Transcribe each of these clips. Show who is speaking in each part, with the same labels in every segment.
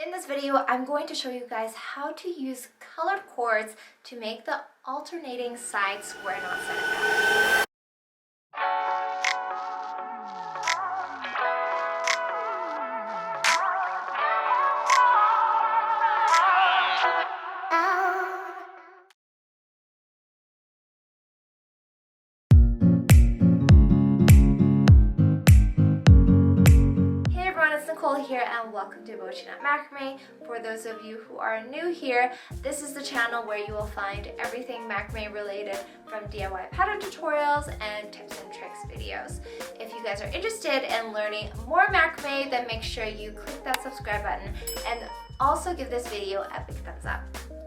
Speaker 1: In this video, I'm going to show you guys how to use colored cords to make the alternating side square knot Sennit pattern. Here and welcome to BOCHIKNOT Macrame. For those of you who are new here, this is the channel where you will find everything macrame related, from DIY pattern tutorials and tips and tricks videos. If you guys are interested in learning more macrame, then make sure you click that subscribe button and also give this video a big thumbs up.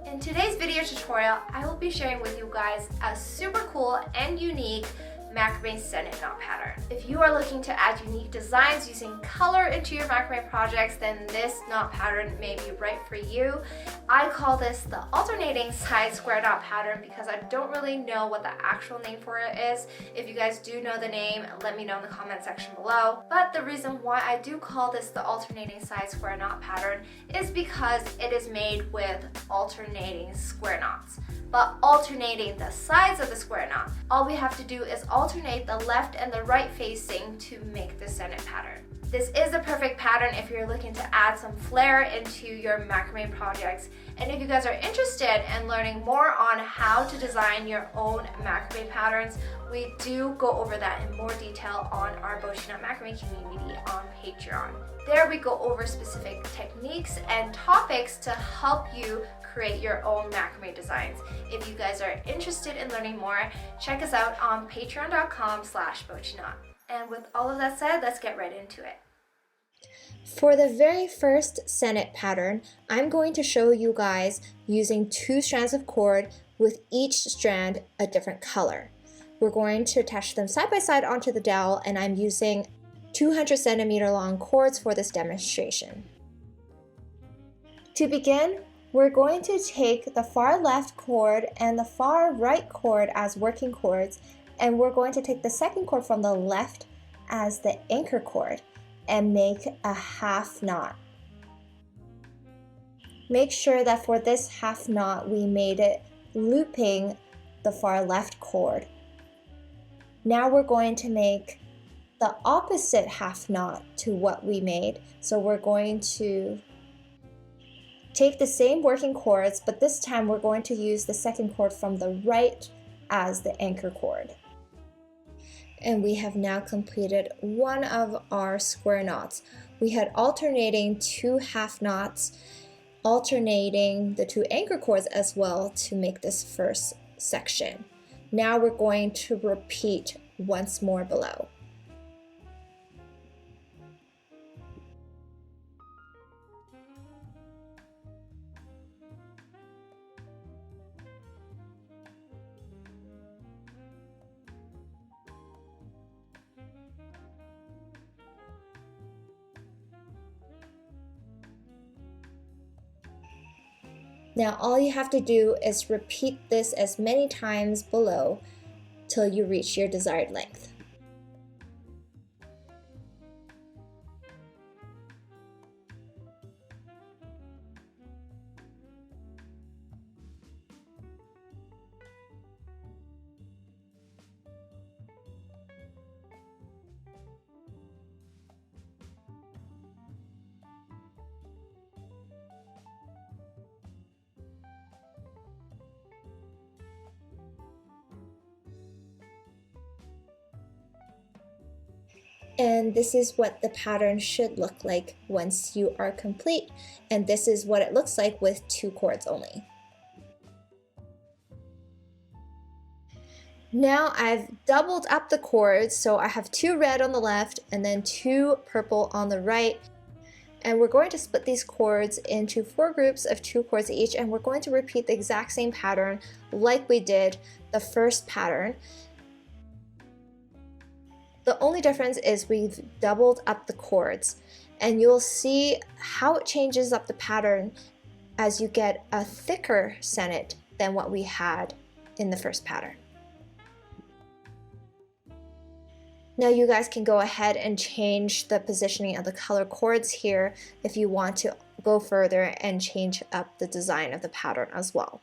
Speaker 1: In today's video tutorial, I will be sharing with you guys a super cool and unique macrame Sennit knot pattern. If you are looking to add unique designs using color into your macrame projects, then this knot pattern may be right for you. I call this the alternating side square knot pattern because I don't really know what the actual name for it is. If you guys do know the name, let me know in the comment section below. But the reason why I do call this the alternating side square knot pattern is because it is made with alternating square knots, but alternating the sides of the square knot. All we have to do is alternate the left and the right facing to make the Sennit pattern. This is the perfect pattern if you're looking to add some flair into your macrame projects. And if you guys are interested in learning more on how to design your own macrame patterns, we do go over that in more detail on our BOCHIKNOT Macrame community on Patreon. There we go over specific techniques and topics to help you create your own macrame designs. If you guys are interested in learning more, check us out on patreon.com/BOCHIKNOT. And with all of that said, let's get right into it. For the very first Sennit pattern, I'm going to show you guys using 2 strands of cord with each strand a different color. We're going to attach them side by side onto the dowel, and I'm using 200 centimeter long cords for this demonstration. To begin, we're going to take the far left cord and the far right cord as working cords, and we're going to take the second cord from the left as the anchor cord and make a half knot. Make sure that for this half knot we made it looping the far left cord. Now we're going to make the opposite half knot to what we made. So we're going to take the same working cords, but this time we're going to use the second cord from the right as the anchor cord. And we have now completed one of our square knots. We had alternating 2 half knots, alternating the 2 anchor cords as well to make this first section. Now we're going to repeat once more below. Now all you have to do is repeat this as many times below till you reach your desired length. And this is what the pattern should look like once you are complete. And this is what it looks like with 2 cords only. Now I've doubled up the cords, so I have 2 red on the left and then 2 purple on the right. And we're going to split these cords into 4 groups of 2 cords each, and we're going to repeat the exact same pattern like we did the first pattern. The only difference is we've doubled up the cords, and you'll see how it changes up the pattern as you get a thicker Sennit than what we had in the first pattern. Now you guys can go ahead and change the positioning of the color cords here if you want to go further and change up the design of the pattern as well.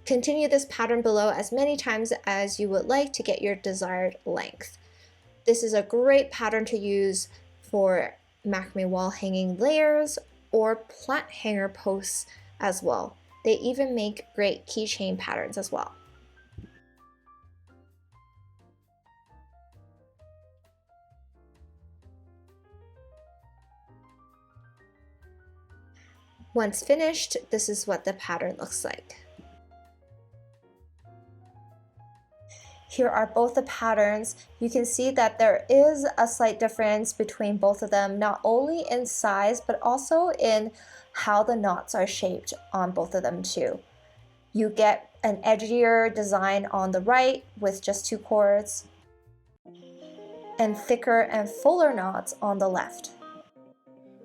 Speaker 1: Continue this pattern below as many times as you would like to get your desired length. This is a great pattern to use for macrame wall hanging layers or plant hanger posts as well. They even make great keychain patterns as well. Once finished, this is what the pattern looks like. Here are both the patterns. You can see that there is a slight difference between both of them, not only in size, but also in how the knots are shaped on both of them too. You get an edgier design on the right with just 2 cords, and thicker and fuller knots on the left.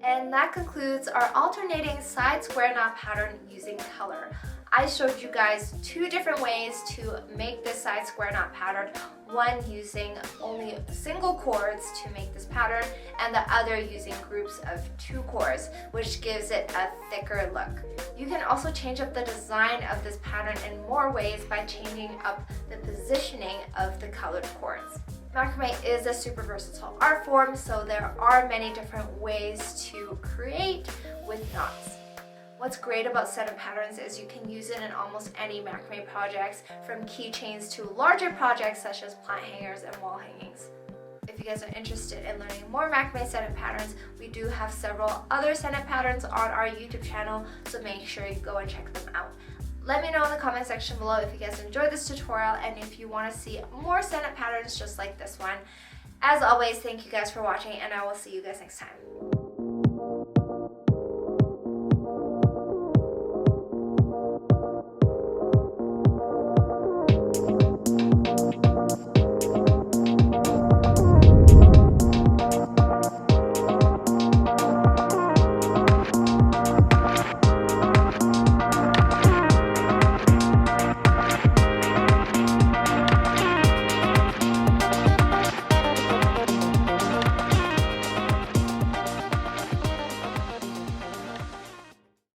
Speaker 1: And that concludes our alternating side square knot pattern using color. I showed you guys 2 different ways to make this side square knot pattern, one using only single cords to make this pattern, and the other using groups of 2 cords, which gives it a thicker look. You can also change up the design of this pattern in more ways by changing up the positioning of the colored cords. Macrame is a super versatile art form, so there are many different ways to create with knots. What's great about Sennit patterns is you can use it in almost any macrame projects, from keychains to larger projects such as plant hangers and wall hangings. If you guys are interested in learning more macrame Sennit patterns, we do have several other Sennit patterns on our YouTube channel, so make sure you go and check them out. Let me know in the comment section below if you guys enjoyed this tutorial and if you want to see more Sennit patterns just like this one. As always, thank you guys for watching, and I will see you guys next time.